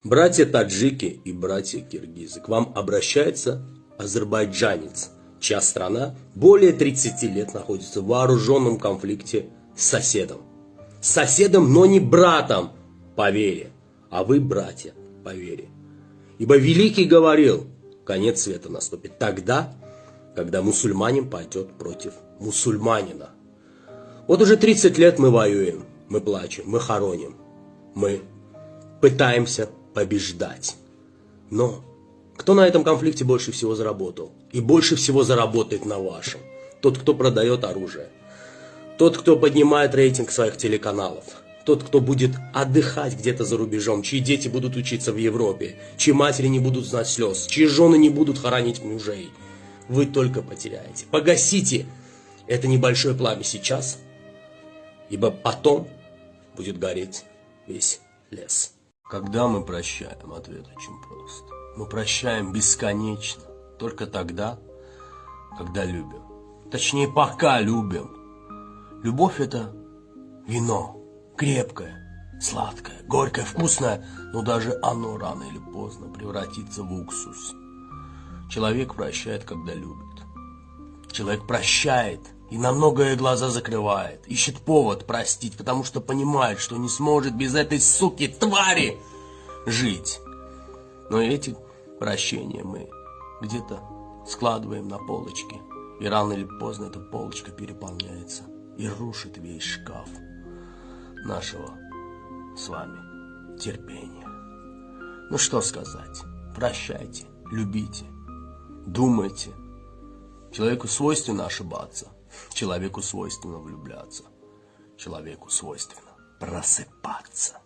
Братья таджики и братья киргизы, к вам обращается азербайджанец, чья страна более 30 лет находится в вооруженном конфликте с соседом. С соседом, но не братом по вере, а вы братья по вере. Ибо Великий говорил, конец света наступит тогда, когда мусульманин пойдет против мусульманина. Вот уже 30 лет мы воюем, мы плачем, мы хороним, мы пытаемся побеждать. Но кто на этом конфликте больше всего заработал? И больше всего заработает на вашем? Тот, кто продает оружие. Тот, кто поднимает рейтинг своих телеканалов. Тот, кто будет отдыхать где-то за рубежом, чьи дети будут учиться в Европе, чьи матери не будут знать слез, чьи жены не будут хоронить мужей. Вы только потеряете. Погасите это небольшое пламя сейчас, ибо потом будет гореть весь лес. Когда мы прощаем, ответ очень прост. Мы прощаем бесконечно, только тогда, когда любим. Точнее, пока любим. Любовь — это вино, крепкое, сладкое, горькое, вкусное, но даже оно рано или поздно превратится в уксус. Человек прощает, когда любит. Человек прощает и на многое глаза закрывает, ищет повод простить, потому что понимает, что не сможет без этой суки, твари, жить. Но эти прощения мы где-то складываем на полочки, и рано или поздно эта полочка переполняется и рушит весь шкаф нашего с вами терпения. Ну что сказать? Прощайте, любите, думайте. Человеку свойственно ошибаться, человеку свойственно влюбляться, человеку свойственно просыпаться.